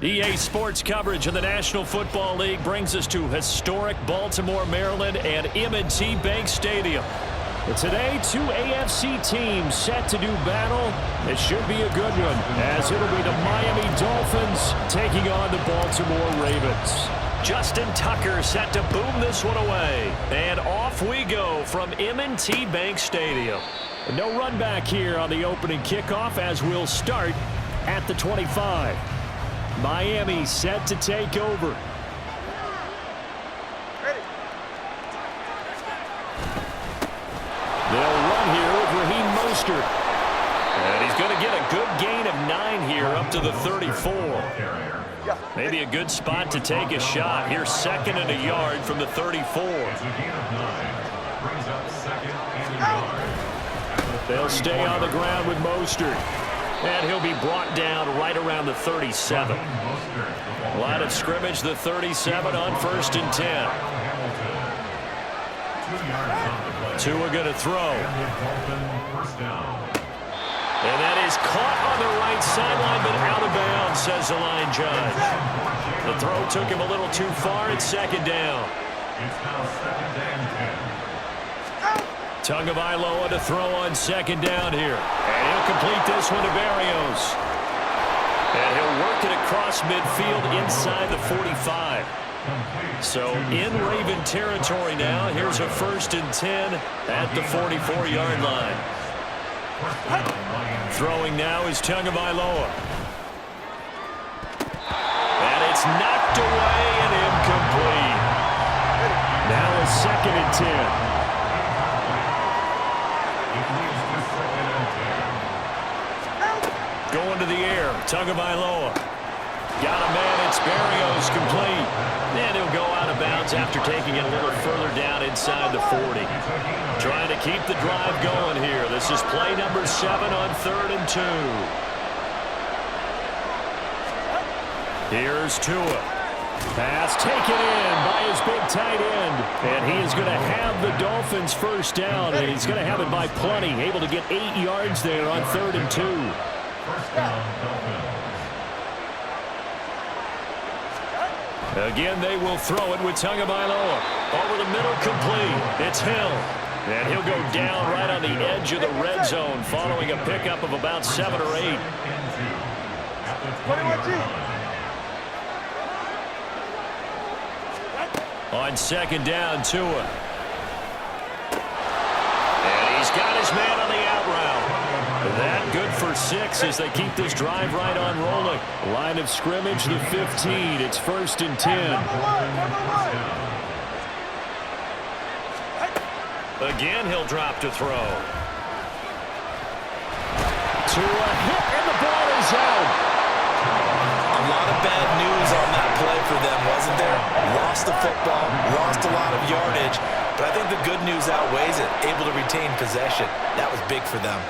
EA Sports coverage of the National Football League brings us to historic Baltimore, Maryland and M&T Bank Stadium. But today, two AFC teams set to do battle. It should be a good one, as it'll be the Miami Dolphins taking on the Baltimore Ravens. Justin Tucker set to boom this one away. And off we go from M&T Bank Stadium. No run back here on the opening kickoff, as we'll start at the 25. Miami set to take over. Ready. They'll run here with Raheem Mostert. And he's going to get a good gain of 9 here up to the 34. Maybe a good spot to take a shot. Here's second and a yard from the 34. They'll stay on the ground with Mostert. And he'll be brought down right around the 37. Line of scrimmage, the 37 on 1st and 10. Tua going to throw. And that is caught on the right sideline, but out of bounds, says the line judge. The throw took him a little too far at second down. Tagovailoa to throw on second down here. And he'll complete this one to Berrios. And he'll work it across midfield inside the 45. So in Raven territory now. Here's a 1st and 10 at the 44-yard line. Throwing now is Tagovailoa. And it's knocked away and incomplete. Now a 2nd and 10. Going to the air, Tagovailoa. Got a man, it's Berrios, complete. And he'll go out of bounds after taking it a little further down inside the 40. Trying to keep the drive going here. This is play number 7 on 3rd and 2. Here's Tua. Pass taken in by his big tight end. And he is going to have the Dolphins first down. And he's going to have it by plenty. Able to get 8 yards there on 3rd and 2. Again, they will throw it with Tagovailoa. Over the middle, complete. It's Hill. And he'll go down right on the edge of the red zone following a pickup of about 7 or 8. On second down, Tua. And he's got his man on the out route. That good for 6 as they keep this drive right on rolling. Line of scrimmage, the 15. It's 1st and 10. Again, he'll drop to throw. Tua hit, and the ball is out. A lot of bad news on that play for them, wasn't there? Lost the football, lost a lot of yardage, but I think the good news outweighs it. Able to retain possession. That was big for them.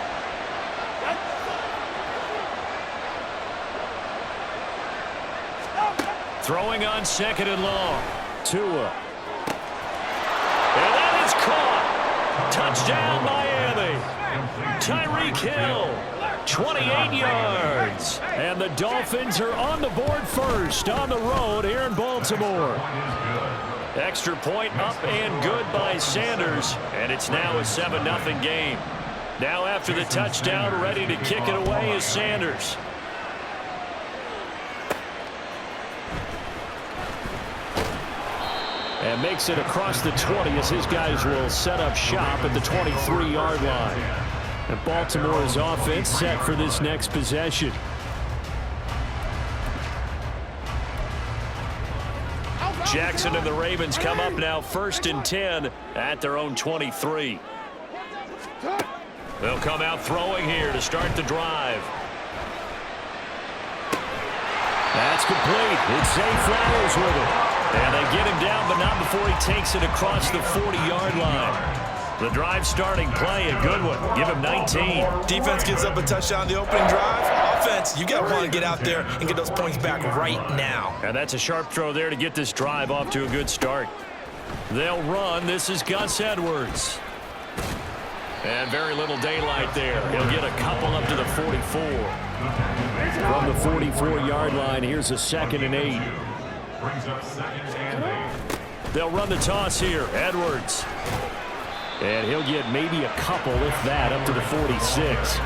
Throwing on 2nd and long. Tua. And that is caught. Touchdown, Miami. Tyreek Hill. 28 yards. And the Dolphins are on the board first on the road here in Baltimore. Extra point up and good by Sanders. And it's now a 7-0 game. Now after the touchdown, ready to kick it away is Sanders. And makes it across the 20 as his guys will set up shop at the 23-yard line. And Baltimore's offense set for this next possession. Jackson and the Ravens come up now 1st and 10 at their own 23. They'll come out throwing here to start the drive. That's complete. It's Zay Flowers with it. And they get him down, but not before he takes it across the 40-yard line. The drive starting play, a good one. Give him 19. Defense gives up a touchdown on the opening drive. Offense, you got to want to get out there and get those points back right now. And that's a sharp throw there to get this drive off to a good start. They'll run. This is Gus Edwards. And very little daylight there. He'll get a couple up to the 44. From the 44-yard line, here's a 2nd and 8. Brings up 2nd and 8. They'll run the toss here. Edwards. And he'll get maybe a couple, if that, up to the 46.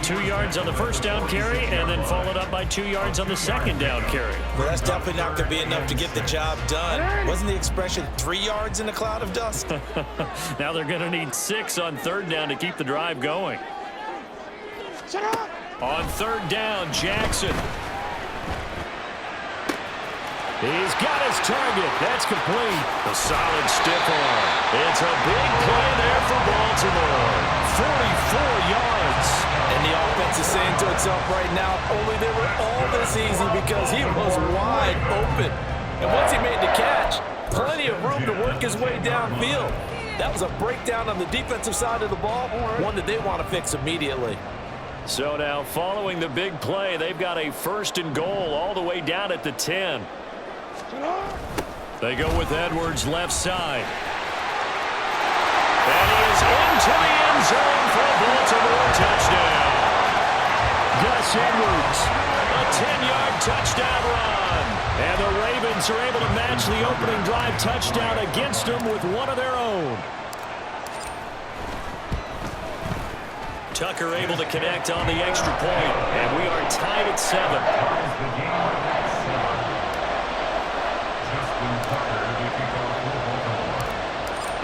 2 yards on the first down carry, and then followed up by 2 yards on the second down carry. Well, that's definitely not going to be enough to get the job done. Wasn't the expression 3 yards in a cloud of dust? Now they're going to need 6 on 3rd down to keep the drive going. On 3rd down, Jackson. He's got his target. That's complete. A solid stiff arm. It's a big play there for Baltimore. 44 yards. And the offense is saying to itself right now, only they were all this easy because he was wide open. And once he made the catch, plenty of room to work his way downfield. That was a breakdown on the defensive side of the ball, one that they want to fix immediately. So now, following the big play, they've got a 1st and goal all the way down at the 10. They go with Edwards left side. And he is into the end zone for a Baltimore touchdown. Gus Edwards, a 10-yard touchdown run. And the Ravens are able to match the opening drive touchdown against them with one of their own. Tucker able to connect on the extra point, and we are tied at 7.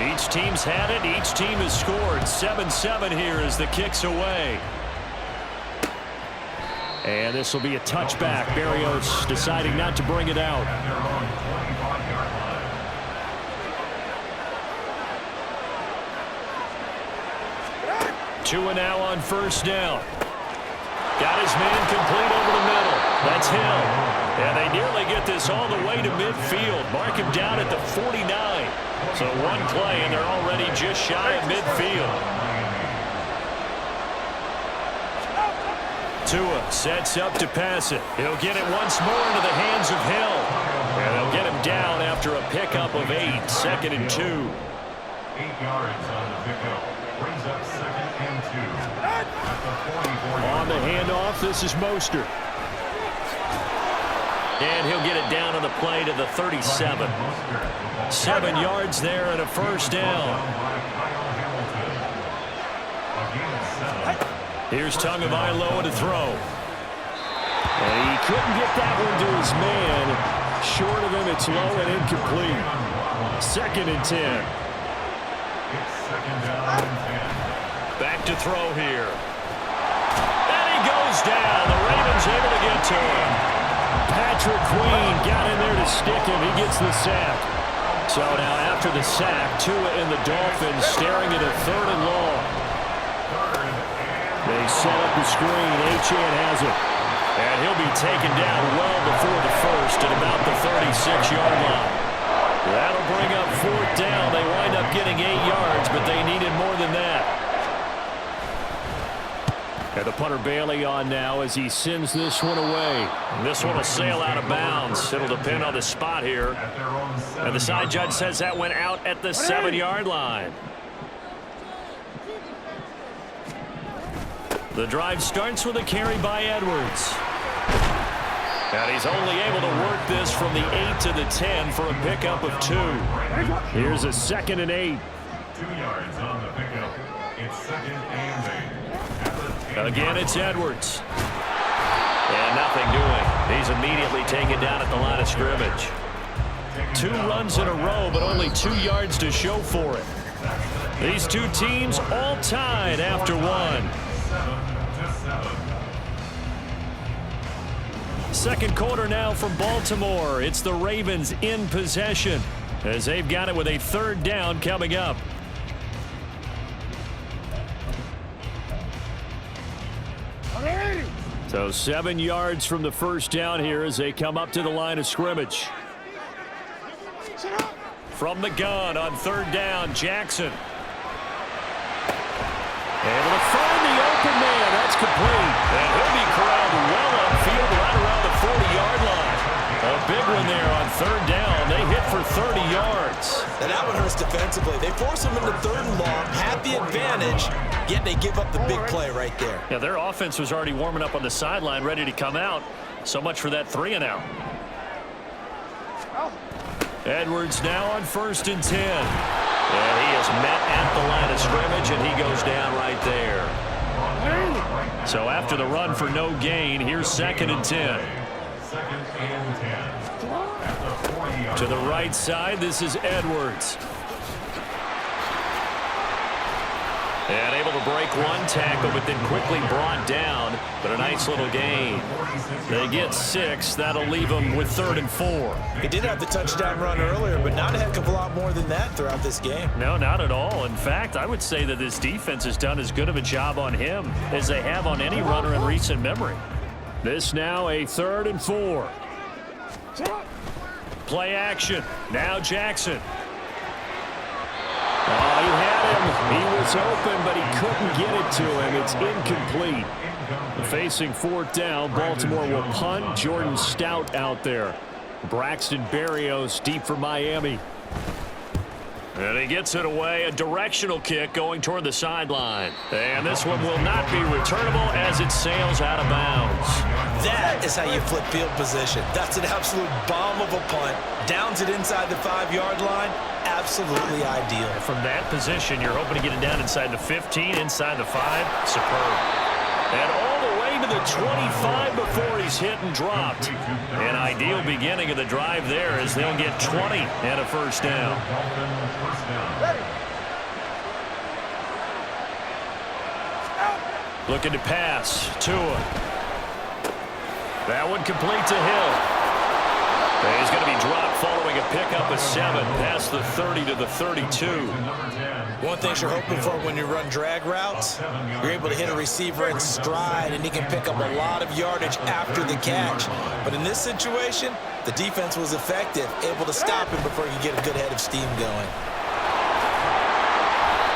Each team's had it. Each team has scored. 7-7 here as the kick's away. And this will be a touchback. Berrios deciding not to bring it out. Tua now on 1st down. Got his man complete over the middle. That's Hill. And they nearly get this all the way to midfield. Mark him down at the 49. So one play, and they're already just shy of midfield. Tua sets up to pass it. He'll get it once more into the hands of Hill. And they'll get him down after a pickup of 8. 2nd and 2. 8 yards on the pickup. Brings up 2nd and 2. At the 44. On the handoff, this is Mostert. And he'll get it down on the play to the 37. 7 yards there and a 1st down. Here's Tagovailoa to throw. And he couldn't get that one to his man. Short of him, it's low and incomplete. 2nd and 10. Back to throw here. And he goes down. The Ravens able to get to him. Patrick Queen got in there to stick him. He gets the sack. So now after the sack, Tua and the Dolphins staring at a 3rd and long. They set up the screen. Achane has it. And he'll be taken down well before the 1st at about the 36-yard line. That'll bring up 4th down. They wind up getting 8 yards, but they needed more than that. And the punter Bailey on now as he sends this one away. This one will sail out of bounds. It'll depend on the spot here. And the side judge says that went out at the 7-yard line. The drive starts with a carry by Edwards. And he's only able to work this from the 8 to the 10 for a pickup of 2. Here's a 2nd and 8. 2 yards on the pickup. It's 2nd and 8. Again, it's Edwards. And nothing doing. He's immediately taken down at the line of scrimmage. 2 runs in a row, but only 2 yards to show for it. These two teams all tied after 1. 2nd quarter now from Baltimore. It's the Ravens in possession as they've got it with a 3rd down coming up. So 7 yards from the 1st down here as they come up to the line of scrimmage. From the gun on 3rd down, Jackson. Able to find the open man. That's complete. And he'll be corralled well upfield right around the 40-yard line. A big one there on 3rd down. They hit for 30 yards. And that one hurts defensively. They force him into 3rd and long, have the advantage, yet they give up the big play right there. Yeah, their offense was already warming up on the sideline, ready to come out. So much for that 3-and-out. Edwards now on 1st and 10. And he is met at the line of scrimmage, and he goes down right there. So after the run for no gain, here's 2nd and 10. 2nd and 10. At the 40-yard To the right side, this is Edwards. And able to break one tackle, but then quickly brought down. But a nice little gain. They get 6. That'll leave them with 3rd and 4. He did have the touchdown run earlier, but not a heck of a lot more than that throughout this game. No, not at all. In fact, I would say that this defense has done as good of a job on him as they have on any runner in recent memory. This now a 3rd and 4. Play action. Now Jackson. Oh, he had him. He was open, but he couldn't get it to him. It's incomplete. Facing 4th down, Baltimore will punt. Jordan Stout out there. Braxton Berrios deep for Miami. And he gets it away. A directional kick going toward the sideline. And this one will not be returnable as it sails out of bounds. That is how you flip field position. That's an absolute bomb of a punt. Downs it inside the 5-yard line. Absolutely ideal. From that position, you're hoping to get it down inside the 15, inside the 5. Superb. And all the way to the 25 before he's hit and dropped. An ideal beginning of the drive there as they'll get 20 and a 1st down. Looking to pass. Tua. That one complete to Hill. And he's going to be dropped following a pickup of 7 past the 30 to the 32. One thing you're hoping for when you run drag routes, you're able to hit a receiver in stride, and he can pick up a lot of yardage after the catch. But in this situation, the defense was effective, able to stop him before he could get a good head of steam going.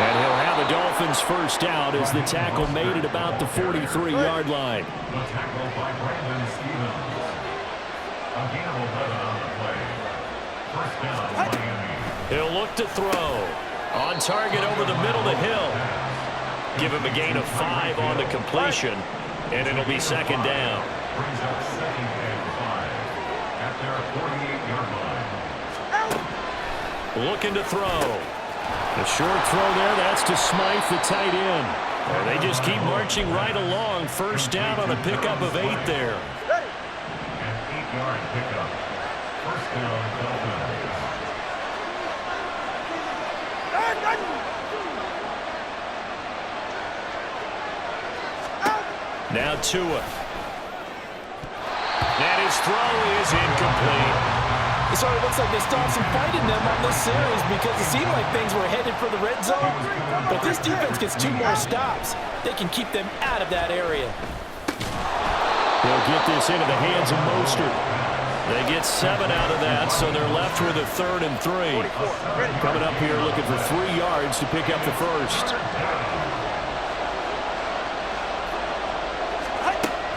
And he'll have the Dolphins' 1st down as the tackle made at about the 43-yard line. The tackle by Brandon Stevens. A gain of 11 on the play. 1st down, Miami. He'll look to throw. On target over the middle to Hill. Give him a gain of 5 on the completion, and it'll be 2nd down. Brings up 2nd and 5 at their 48-yard line. Looking to throw. A short throw there. That's to Smythe, the tight end. And they just keep marching right along. 1st down on a pickup of 8 there. An 8-yard pickup. 1st down, Dolphins. Now Tua. And his throw is incomplete. It sort of looks like they stopped some fight in them on this series because it seemed like things were headed for the red zone. But this defense gets 2 more stops. They can keep them out of that area. They'll get this into the hands of Mostert. They get 7 out of that, so they're left with a 3rd and 3. Coming up here looking for 3 yards to pick up the 1st.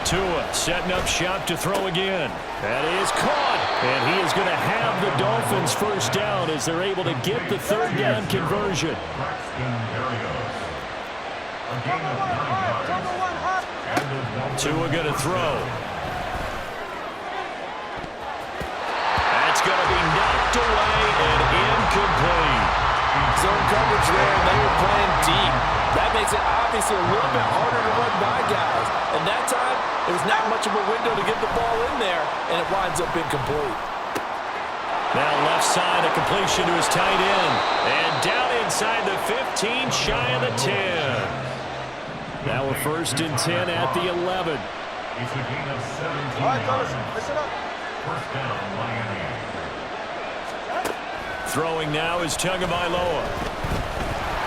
Tua setting up shop to throw again. That is caught. And he is going to have the Dolphins' 1st down as they're able to get the 3rd down conversion. Tua going to throw. That's going to be knocked away and incomplete. Zone coverage there, and they were playing deep. That makes it obviously a little bit harder to run by guys. And that time, there's not much of a window to get the ball in there, and it winds up incomplete. Now left side, a completion to his tight end. And down inside the 15, shy of the 10. Now we're 1st and 10 at the 11. It's a gain of 17 yards. 1st down, Miami. Throwing now is Tagovailoa.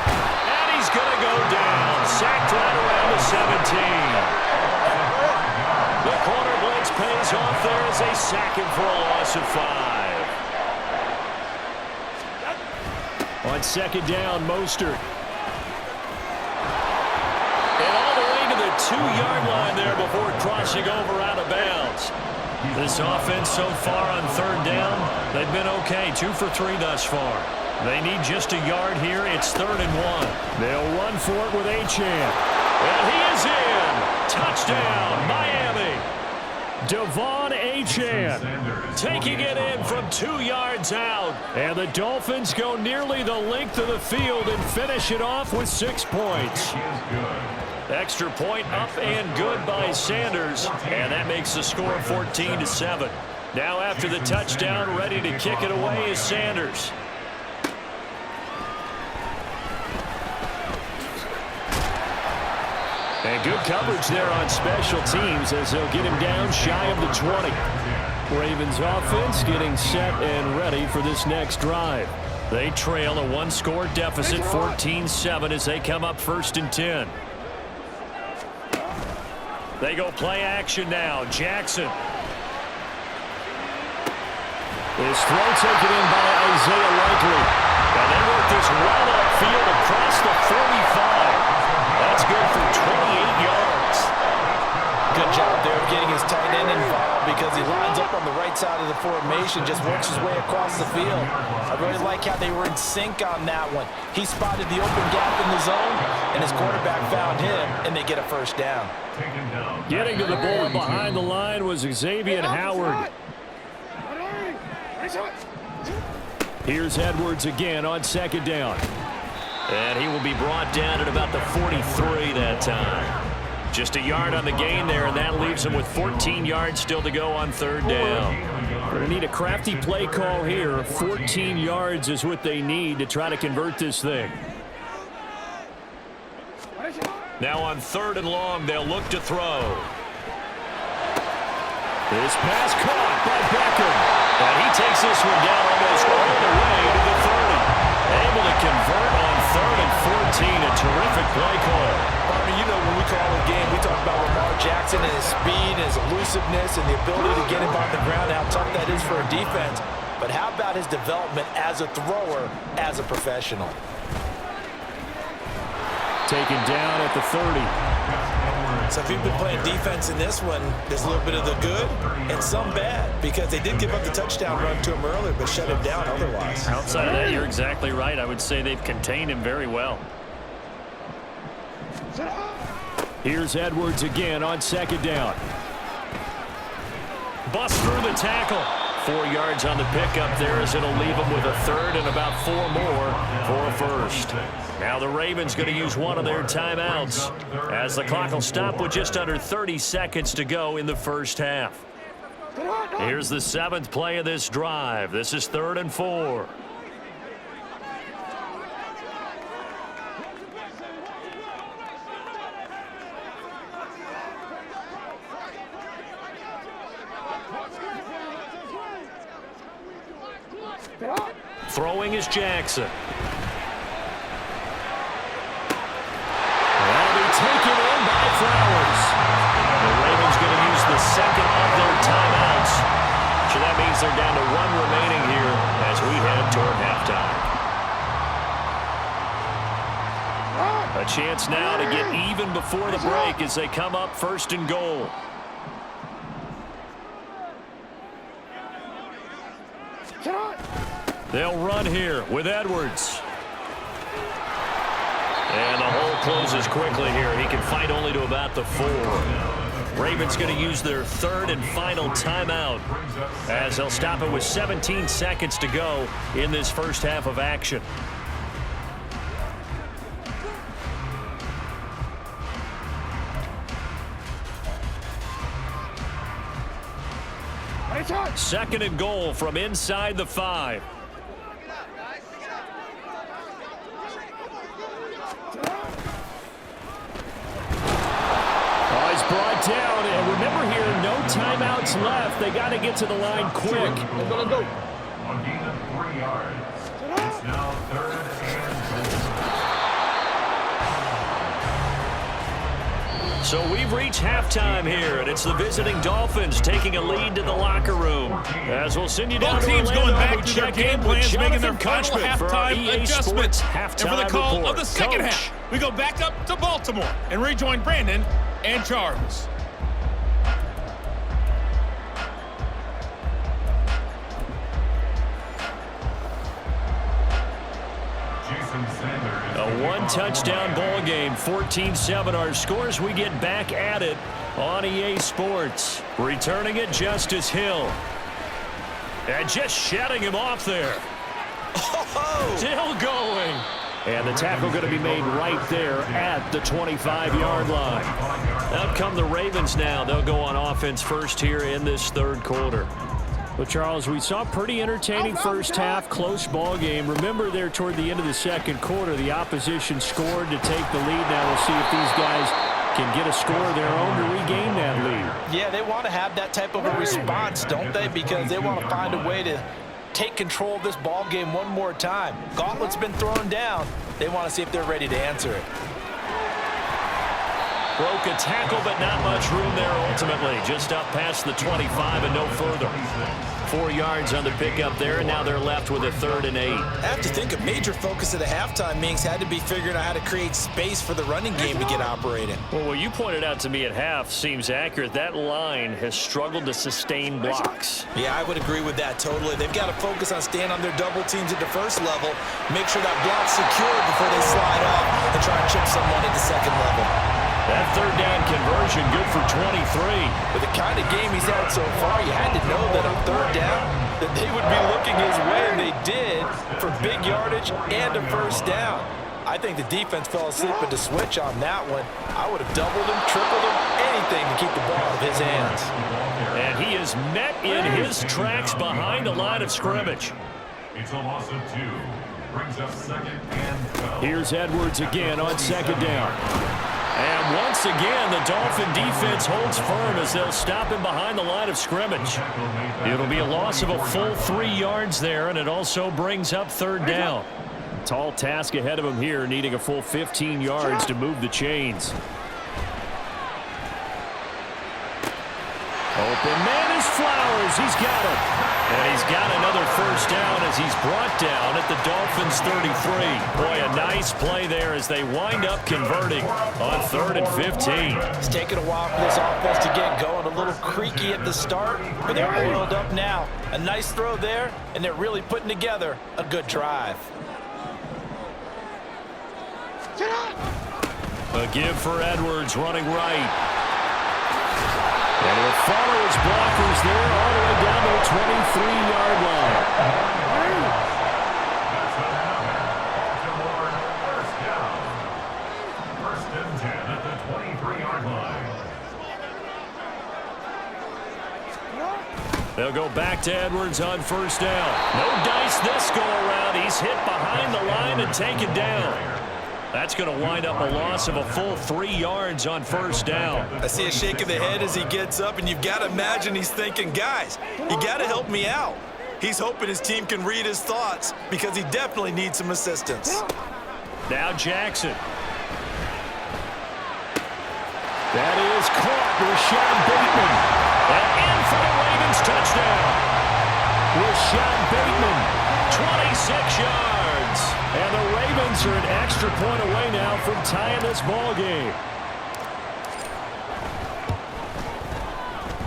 And he's going to go down. Sacked right around the 17. The corner blitz pays off there as they sack him for a loss of 5. On 2nd down, Mostert. And all the way to the 2-yard line there before crossing over out of bounds. This offense so far on third down, they've been okay. 2 for 3 thus far. They need just a yard here. It's 3rd and 1. They'll run for it with Achane. And he is in. Touchdown, Miami. Devon Achane taking it in from 2 yards out. And the Dolphins go nearly the length of the field and finish it off with 6 points. Extra point up and good by Sanders. And that makes the score 14-7. Now after the touchdown, ready to kick it away is Sanders. And good coverage there on special teams as they'll get him down shy of the 20. Ravens offense getting set and ready for this next drive. They trail a 1-score deficit, 14-7, as they come up 1st and 10. They go play action now. Jackson. This throw taken in by Isaiah Likely. And they work this well upfield across the 45. That's good for 28 yards. Good job there of getting his tight end involved because he lines up on the right side of the formation, just works his way across the field. I really like how they were in sync on that one. He spotted the open gap in the zone, and his quarterback found him, and they get a 1st down. Getting to the ball behind the line was Xavier Howard. Here's Edwards again on 2nd down. And he will be brought down at about the 43 that time. Just a yard on the gain there, and that leaves him with 14 yards still to go on 3rd down. Going to need a crafty play call here. 14 yards is what they need to try to convert this thing. Now on 3rd and long, they'll look to throw. This pass caught by Beckham. And he takes this one down almost all the way to the 30. Able to convert on 3rd and 14. A terrific play call. Barney, you know when we call a game, we talk about Lamar Jackson and his speed, and his elusiveness, and the ability to get him on the ground, how tough that is for a defense. But how about his development as a thrower, as a professional? Taken down at the 30. So if you've been playing defense in this one, there's a little bit of the good and some bad, because they did give up the touchdown run to him earlier, but shut him down otherwise. Outside of that, you're exactly right. I would say they've contained him very well. Here's Edwards again on 2nd down. Bust through the tackle. 4 yards on the pickup there as it'll leave him with a 3rd and about 4 more for a 1st. Now the Ravens going to use one of their timeouts as the clock will stop with just under 30 seconds to go in the 1st half. Here's the 7th play of this drive. This is 3rd and 4. Throwing is Jackson. And they're taken in by Flowers. The Ravens going to use the 2nd of their timeouts. So that means they're down to 1 remaining here as we head toward halftime. A chance now to get even before the break as they come up 1st and goal. They'll run here with Edwards. And the hole closes quickly here. He can fight only to about the 4. Ravens going to use their 3rd and final timeout as they'll stop it with 17 seconds to go in this 1st half of action. Second and goal from inside the 5. He's brought down, and remember here, no timeouts left. They got to get to the line quick. They're going to go. On gain of 3 yards. It's now 3rd and 10. So we've reached halftime here, and it's the visiting Dolphins taking a lead to the locker room. As we'll send you down Both to teams Orlando, going back to their game plans, making their final halftime adjustments. And for the call of the second half, we go back up to Baltimore and rejoin Brandon and Charles. one-touchdown ball game, 14-7 our scores. We get back at it on EA Sports. Returning it, Justice Hill. And just shutting him off there. Oh! Still going. And the tackle going to be made right there at the 25-yard line. Out come the Ravens now. They'll go on offense first here in this third quarter. Well, Charles, we saw a pretty entertaining first half, close ball game. Remember there toward the end of the second quarter, the opposition scored to take the lead. Now we'll see if these guys can get a score of their own to regain that lead. Yeah, they want to have that type of a response, don't they? Because they want to find a way to take control of this ball game one more time. Gauntlet's been thrown down. They want to see if they're ready to answer it. Broke a tackle, but not much room there ultimately. Just up past the 25 and no further. 4 yards on the pickup there, and now they're left with a 3rd and 8. I have to think a major focus of the halftime meetings had to be figuring out how to create space for the running game to get operating. Well, what you pointed out to me at half seems accurate. That line has struggled to sustain blocks. Yeah, I would agree with that totally. They've got to focus on staying on their double teams at the first level, make sure that block's secured before they slide off and try and chip someone at the second level. That 3rd down conversion good for 23. With the kind of game he's had so far, you had to know that on 3rd down that they would be looking his way, and they did for big yardage and a first down. I think the defense fell asleep at the switch on that one. I would have doubled him, tripled him, anything to keep the ball out of his hands. And he is met in his tracks behind the line of scrimmage. It's a loss of 2. Brings up 2nd and 12. Here's Edwards again on 2nd down. And once again, the Dolphin defense holds firm as they'll stop him behind the line of scrimmage. It'll be a loss of a full 3 yards there, and it also brings up 3rd down. Tall task ahead of him here, needing a full 15 yards to move the chains. Open man is Flowers. He's got him. And he's got another first down as he's brought down at the Dolphins' 33. Boy, a nice play there as they wind up converting on 3rd and 15. It's taken a while for this offense to get going. A little creaky at the start, but they're oiled up now. A nice throw there, and they're really putting together a good drive. A give for Edwards running right. And he'll follow his blockers there all the way down to the 23-yard line. First and 10 at the 23-yard line. They'll go back to Edwards on first down. No dice this go around. He's hit behind the line and taken down. That's going to wind up a loss of a full 3 yards on first down. I see a shake of the head as he gets up, and you've got to imagine he's thinking, guys, you got to help me out. He's hoping his team can read his thoughts because he definitely needs some assistance. Now Jackson. That is caught. Rashad Bateman. And in for the Ravens touchdown. Rashad Bateman, 26 yards. And the Ravens are an extra point away now from tying this ball game.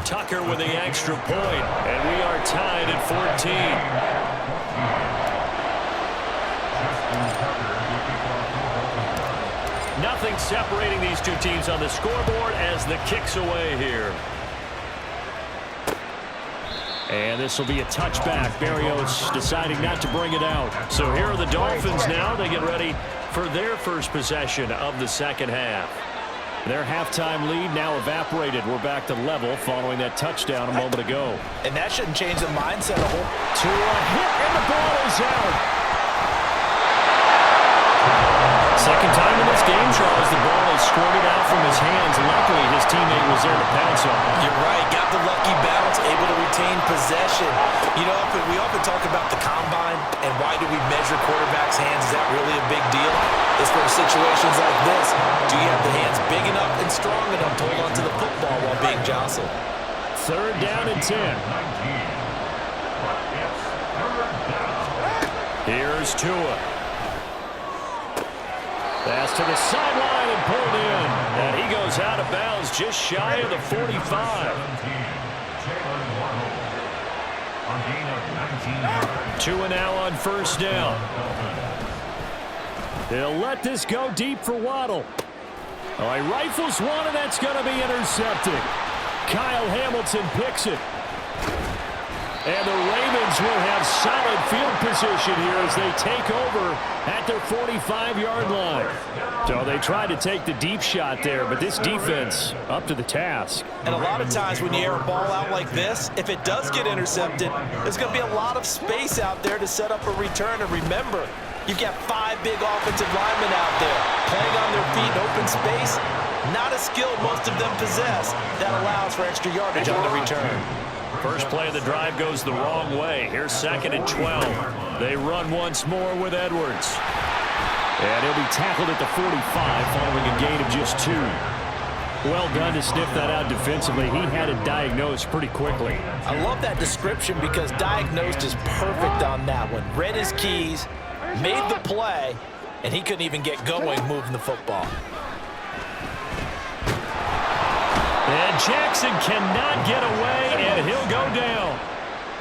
Tucker with the extra point, and we are tied at 14. Nothing separating these two teams on the scoreboard as the kick's away here. And this will be a touchback. Berrios deciding not to bring it out. So here are the Dolphins now. They get ready for their first possession of the second half. Their halftime lead now evaporated. We're back to level following that touchdown a moment ago. And that shouldn't change the mindset a whole. To a hit, and the ball is out. Second time in this game, Charles, the ball is squirted out from his hands. Luckily, his teammate was there to pounce on it. You're right. Got the lucky bounce, able to retain possession. You know, we often talk about the combine and why do we measure quarterbacks' hands. Is that really a big deal? It's for situations like this. Do you have the hands big enough and strong enough to hold on to the football while being jostled? 3rd down and 10. Here's Tua. Pass to the sideline and pulled in. And he goes out of bounds just shy of the 45. Tua now on first down. He'll let this go deep for Waddle. Oh, he rifles one, and that's going to be intercepted. Kyle Hamilton picks it. And the Ravens will have solid field position here as they take over at their 45-yard line. So they tried to take the deep shot there, but this defense up to the task. And a lot of times when you air a ball out like this, if it does get intercepted, there's going to be a lot of space out there to set up a return. And remember, you've got 5 big offensive linemen out there playing on their feet in open space. Not a skill most of them possess that allows for extra yardage on the return. First play of the drive goes the wrong way. Here's 2nd and 12. They run once more with Edwards. And he'll be tackled at the 45 following a gain of just 2. Well done to sniff that out defensively. He had it diagnosed pretty quickly. I love that description because diagnosed is perfect on that one. Read his keys, made the play, and he couldn't even get going moving the football. And Jackson cannot get away, and he'll go down.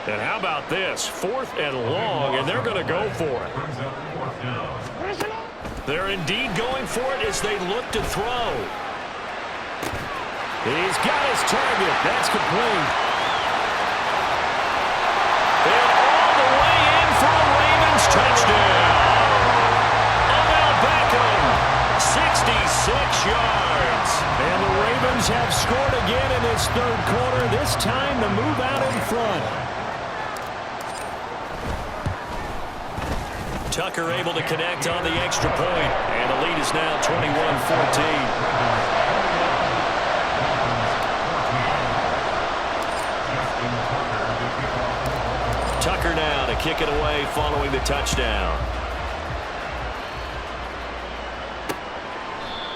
And how about this? 4th and long, and they're going to go for it. They're indeed going for it as they look to throw. He's got his target. That's complete. And all the way in for a Ravens touchdown. Odell Beckham, 66 yards. And the Ravens have scored again in this 3rd quarter, this time to move out in front. Tucker able to connect on the extra point, and the lead is now 21-14. Tucker now to kick it away following the touchdown.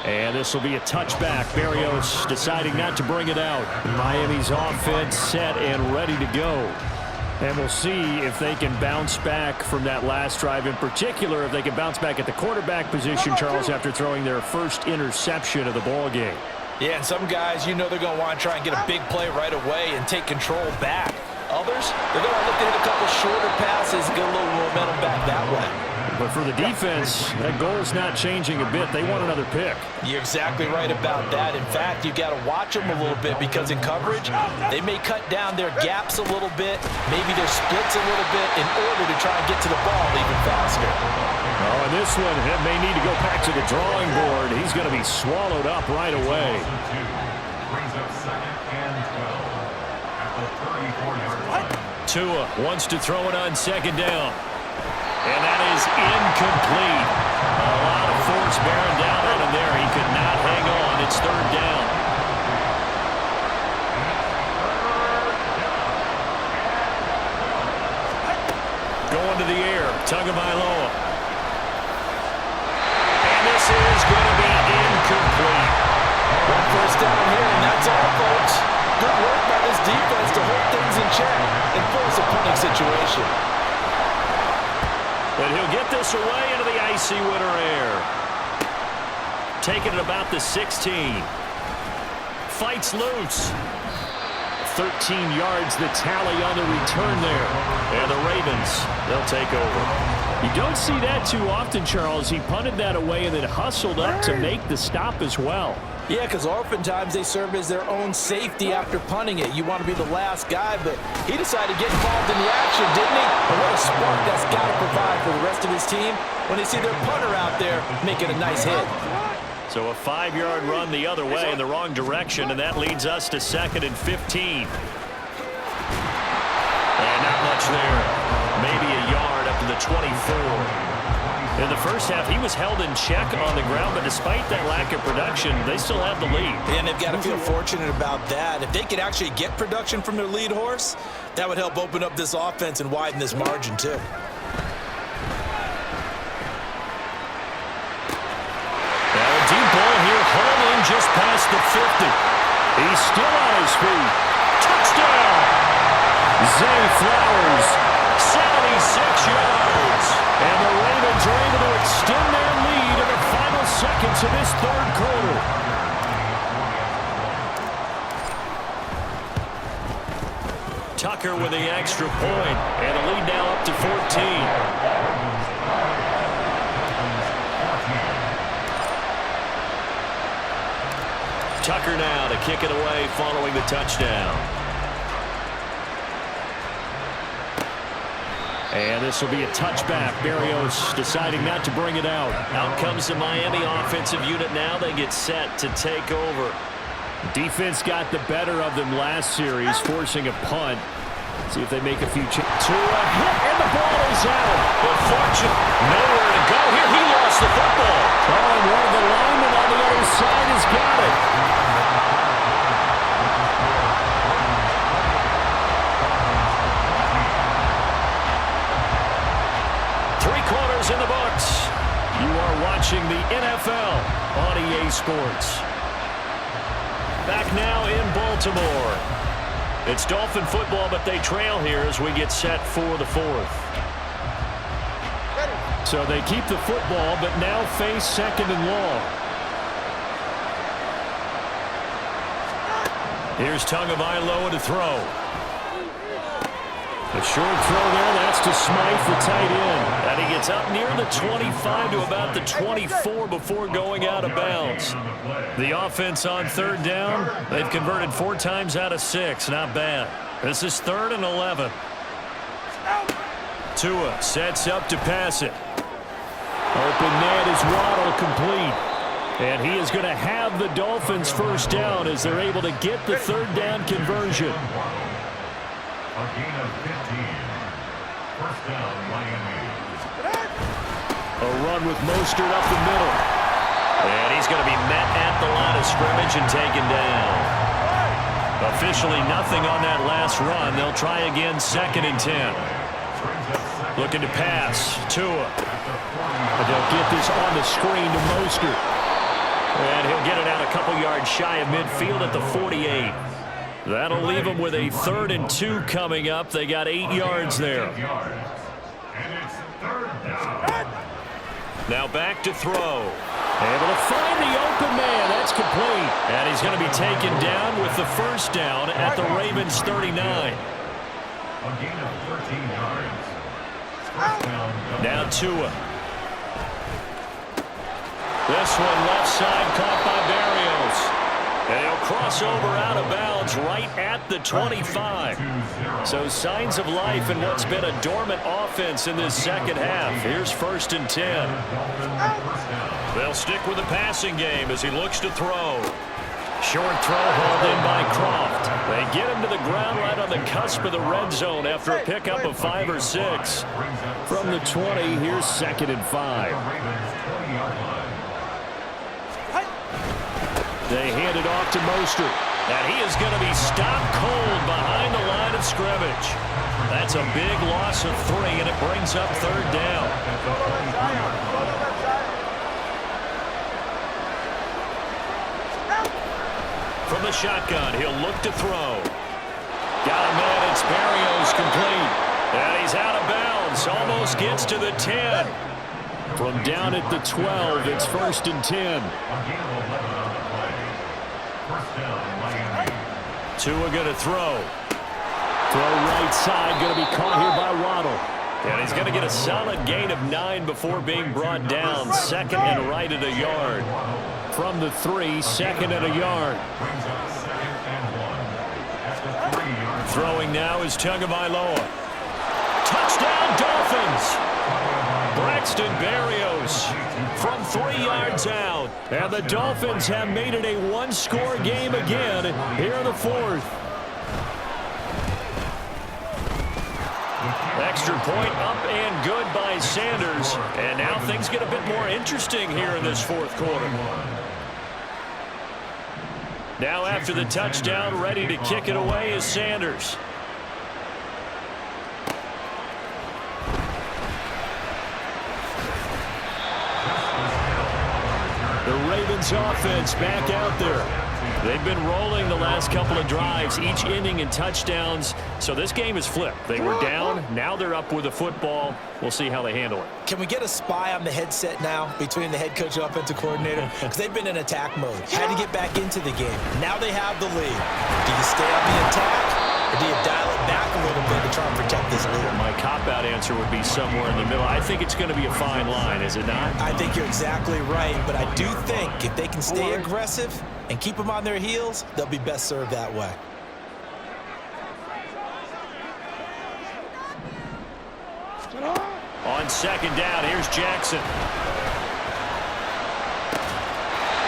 And this will be a touchback. Barrios deciding not to bring it out. Miami's offense set and ready to go. And we'll see if they can bounce back from that last drive. In particular, if they can bounce back at the quarterback position, Charles, after throwing their first interception of the ball game. Yeah, and some guys, you know they're going to want to try and get a big play right away and take control back. Others, they're going to look to hit a couple shorter passes and get a little momentum back that way. But for the defense, that goal's not changing a bit. They want another pick. You're exactly right about that. In fact, you've got to watch them a little bit because in coverage, they may cut down their gaps a little bit, maybe their splits a little bit in order to try and get to the ball even faster. Oh, and this one may need to go back to the drawing board. He's going to be swallowed up right away. Brings up 2nd and 12 at the 34-yard line. Tua wants to throw it on 2nd down. And that is incomplete. A lot of force bearing down on him there. He could not hang on. It's 3rd down. Going to the air. Tagovailoa. And this is going to be incomplete. One first down here, and that's all, folks. Good work by this defense to hold things in check and force a punting situation. But he'll get this away into the icy winter air. Taking it about the 16. Fights loose. 13 yards the tally on the return there. And the Ravens, they'll take over. You don't see that too often, Charles. He punted that away and then hustled up to make the stop as well. Yeah, because oftentimes they serve as their own safety after punting it. You want to be the last guy, but he decided to get involved in the action, didn't he? And what a spark that's got to provide for the rest of his team when they see their punter out there making a nice hit. So a 5-yard run the other way in the wrong direction, and that leads us to 2nd and 15. And not much there. Maybe a yard up to the 24. In the first half, he was held in check on the ground, but despite that lack of production, they still have the lead. And they've got to feel fortunate about that. If they could actually get production from their lead horse, that would help open up this offense and widen this margin, too. Now a deep ball here, hauled in just past the 50. He's still on his feet. Touchdown! Zay Flowers, 76 yards. And the Ravens are able to extend their lead in the final seconds of this 3rd quarter. Tucker with the extra point, and the lead now up to 14. Tucker now to kick it away following the touchdown. And this will be a touchback. Berrios deciding not to bring it out. Out comes the Miami offensive unit now. They get set to take over. Defense got the better of them last series, forcing a punt. See if they make a few changes. To a hit, and the ball is out. Unfortunate. Nowhere to go here. He lost the football. Oh, and one of the linemen on the other side has got it. In the books. You are watching the NFL on EA Sports. Back now in Baltimore. It's Dolphin football, but they trail here as we get set for the fourth. So they keep the football, but now face second and long. Here's Tagovailoa to throw. A short throw there, that's to Smythe, the tight end. And he gets up near the 25 to about the 24 before going out of bounds. The offense on third down, they've converted 4 times out of 6. Not bad. This is 3rd and 11. Tua sets up to pass it. Open net is Waddle complete. And he is going to have the Dolphins first down as they're able to get the third down conversion. A gain of 15. First down, Miami. A run with Mostert up the middle. And he's going to be met at the line of scrimmage and taken down. Officially nothing on that last run. They'll try again 2nd and 10. Looking to pass. Tua. But they'll get this on the screen to Mostert. And he'll get it out a couple yards shy of midfield at the 48. That'll leave them with a 3rd and 2 coming up. They got 8 yards there. And it's 3rd down. Now back to throw. Able to find the open man. That's complete. And he's going to be taken down with the first down at the Ravens 39. A gain of 13 yards. First down. Now Tua. This one left side caught by Berrios. And he'll cross over out of bounds right at the 25. So signs of life in what's been a dormant offense in this second half. Here's 1st and 10. They'll stick with the passing game as he looks to throw. Short throw hauled in by Croft. They get him to the ground right on the cusp of the red zone after a pickup of 5 or 6. From the 20, here's 2nd and 5. They hand it off to Mostert. And he is going to be stopped cold behind the line of scrimmage. That's a big loss of 3, and it brings up 3rd down. From the shotgun, he'll look to throw. Got a man, it's Berrios complete. And he's out of bounds, almost gets to the 10. From down at the 12, it's 1st and 10. Tua going to throw. Throw right side, going to be caught here by Waddle. And he's going to get a solid gain of 9 before being brought down. 2nd and right at a yard. From the 3, 2nd and a yard. Throwing now is Tagovailoa. Touchdown Dolphins! Braxton Berrios from 3 yards out. And the Dolphins have made it a 1-score game again here in the 4th. Extra point up and good by Sanders. And now things get a bit more interesting here in this 4th quarter. Now after the touchdown, ready to kick it away is Sanders. The Ravens offense back out there. They've been rolling the last couple of drives, each ending in touchdowns. So this game is flipped. They were down. Now they're up with the football. We'll see how they handle it. Can we get a spy on the headset now between the head coach and offensive coordinator? Because they've been in attack mode. Had to get back into the game. Now they have the lead. Do you stay on the attack? Or do you dial it back a little bit to try and protect this lead? My cop-out answer would be somewhere in the middle. I think it's going to be a fine line, is it not? I think you're exactly right, but I do think if they can stay aggressive, and keep them on their heels, they'll be best served that way. On second down, here's Jackson.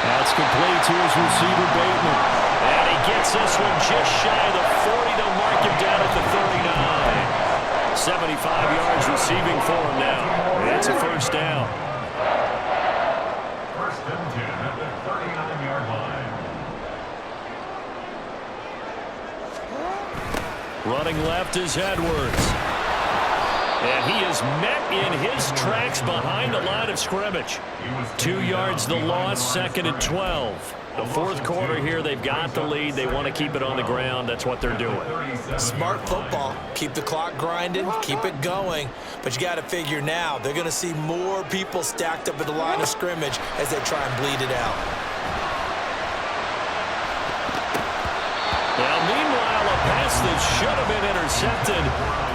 That's complete to his receiver, Bateman. And he gets this one just shy of the 40. They'll mark him down at the 39. 75 yards receiving for him now. It's a first down. First and 10 at the 39-yard line. Running left is Edwards. And he is met in his tracks behind the line of scrimmage. 2 yards the loss, second and 12. The fourth quarter here, they've got the lead. They want to keep it on the ground. That's what they're doing. Smart football. Keep the clock grinding, keep it going. But you got to figure now, they're going to see more people stacked up at the line of scrimmage as they try and bleed it out. Now, meanwhile, a pass that should have been intercepted,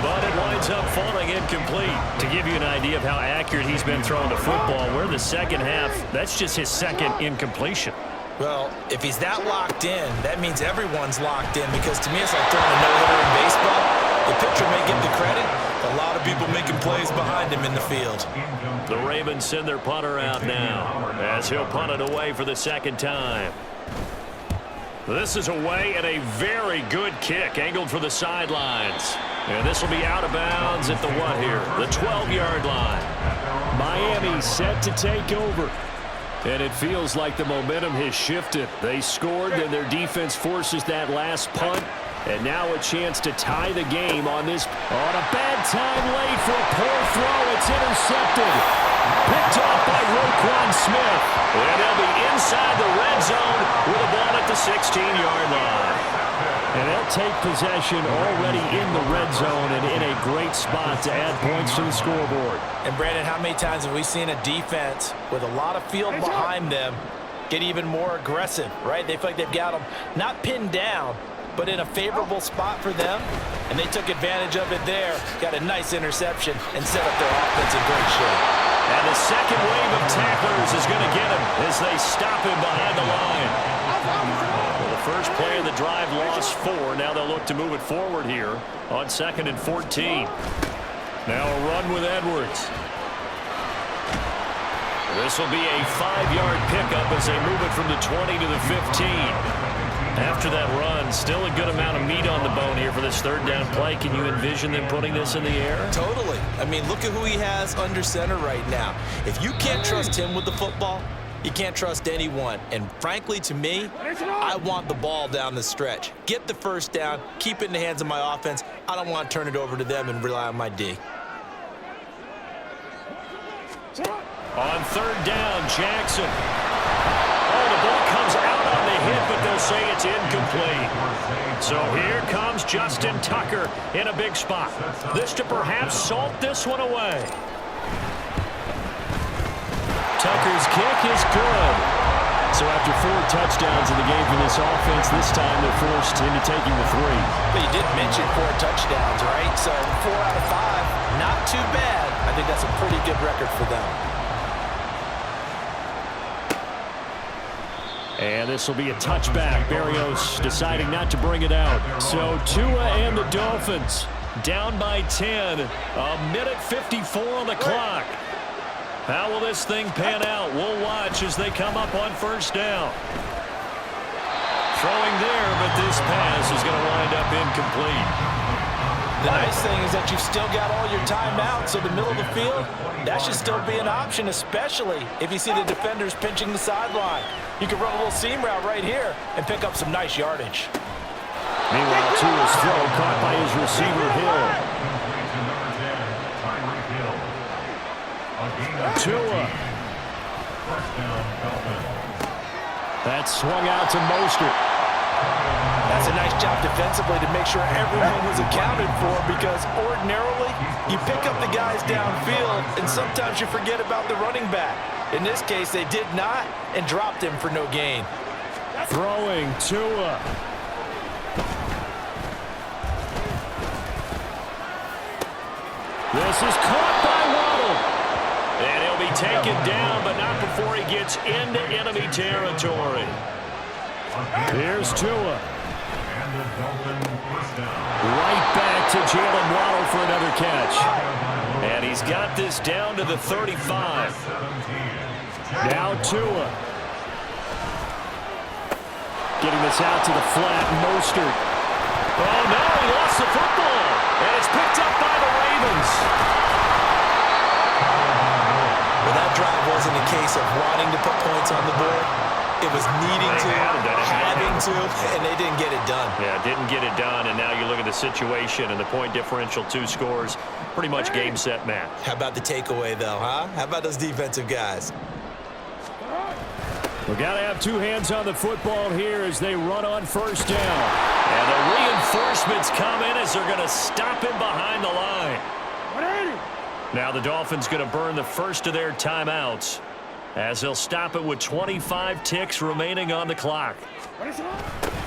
but it winds up falling incomplete. To give you an idea of how accurate he's been throwing the football, we're in the second half. That's just his second incompletion. Well, if he's that locked in, that means everyone's locked in, because to me it's like throwing a no-hitter in baseball. The pitcher may get the credit, a lot of people making plays behind him in the field. The Ravens send their punter out now as he'll punt it away for the second time. This is away, and a very good kick angled for the sidelines. And this will be out of bounds at the what here? The 12-yard line. Miami set to take over. And it feels like the momentum has shifted. They scored, and their defense forces that last punt. And now a chance to tie the game on this. On a bad time late for a poor throw. It's intercepted. Picked off by Roquan Smith. And they'll be inside the red zone with a ball at the 16-yard line. And they'll take possession already in the red zone and in a great spot to add points to the scoreboard. And, Brandon, how many times have we seen a defense with a lot of field behind them get even more aggressive, right? They feel like they've got them not pinned down, but in a favorable spot for them, and they took advantage of it there, got a nice interception, and set up their offense in great shape. And the second wave of tacklers is going to get him as they stop him behind the line. Well, the first play of the drive lost 4. Now they'll look to move it forward here on second and 14. Now a run with Edwards. This will be a 5-yard pickup as they move it from the 20 to the 15. After that run, still a good amount of meat on the bone here for this third down play. Can you envision them putting this in the air? Totally. I mean, look at who he has under center right now. If you can't trust him with the football, you can't trust anyone. And frankly, to me, I want the ball down the stretch. Get the first down, keep it in the hands of my offense. I don't want to turn it over to them and rely on my D. On third down, Jackson. Oh, the ball comes out on the hit, but they'll say it's incomplete. So here comes Justin Tucker in a big spot. This to perhaps salt this one away. Tucker's kick is good. So after 4 touchdowns in the game for this offense, this time they're forced into taking the 3. But you did mention 4 touchdowns, right? So 4 out of 5, not too bad. I think that's a pretty good record for them. And this will be a touchback. Berrios deciding not to bring it out. So Tua and the Dolphins down by 10. A minute 54 on the clock. How will this thing pan out? We'll watch as they come up on first down. Throwing there, but this pass is going to wind up incomplete. The nice thing is that you've still got all your timeouts, so the middle of the field, that should still be an option, especially if you see the defenders pinching the sideline. You can run a little seam route right here and pick up some nice yardage. Meanwhile, Tua's throw caught by his receiver, Hill. Tua. That swung out to Mostert. That's a nice job defensively to make sure everyone was accounted for, because ordinarily you pick up the guys downfield and sometimes you forget about the running back. In this case, they did not and dropped him for no gain. Throwing Tua. This is caught by Waddle. And he'll be taken down, but not before he gets into enemy territory. Here's Tua. And the Dolphins first down. Right back to Jalen Waddle for another catch. And he's got this down to the 35. 17. Now Tua. Getting this out to the flat, Mostert. Oh no, he lost the football. And it's picked up by the Ravens. Well, that drive wasn't a case of wanting to put points on the board. It was needing to, having to, and they didn't get it done. Yeah, didn't get it done, and now you look at the situation and the point differential, 2 scores, pretty much game, set, match. How about the takeaway, though, huh? How about those defensive guys? We've got to have 2 hands on the football here as they run on first down. And the reinforcements come in as they're going to stop him behind the line. Now the Dolphins going to burn the first of their timeouts as they'll stop it with 25 ticks remaining on the clock.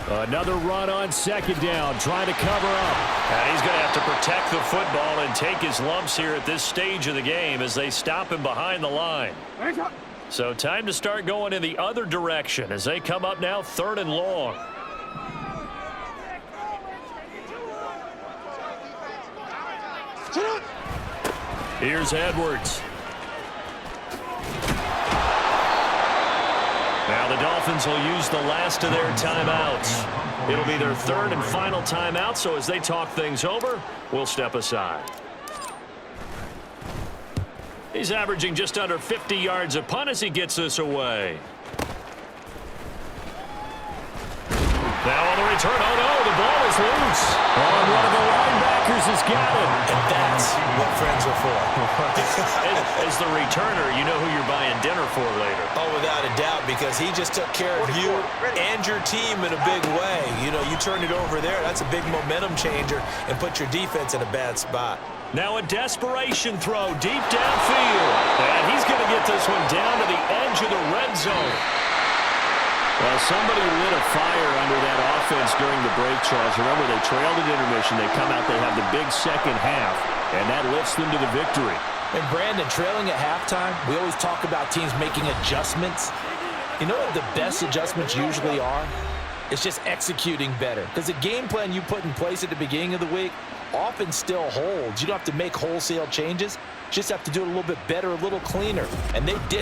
Another run on second down, trying to cover up. And he's going to have to protect the football and take his lumps here at this stage of the game as they stop him behind the line. So time to start going in the other direction as they come up now 3rd and long. Here's Edwards. Now the Dolphins will use the last of their timeouts. It'll be their 3rd and final timeout, so as they talk things over, we'll step aside. He's averaging just under 50 yards a punt as he gets this away. Now on the return, oh no, the ball is loose. Oh, one of the linebackers has got it. And that's what friends are for. As the returner, you know who you're buying dinner for later. Oh, without a doubt, because he just took care of you and your team in a big way. You know, you turn it over there, that's a big momentum changer and put your defense in a bad spot. Now a desperation throw deep downfield. And he's going to get this one down to the edge of the red zone. Well, somebody lit a fire under that offense during the break, Charles. Remember, they trailed at intermission. They come out, they have the big second half, and that lifts them to the victory. And Brandon, trailing at halftime, we always talk about teams making adjustments. You know what the best adjustments usually are? It's just executing better. Because the game plan you put in place at the beginning of the week often still holds. You don't have to make wholesale changes. You just have to do it a little bit better, a little cleaner. And they did.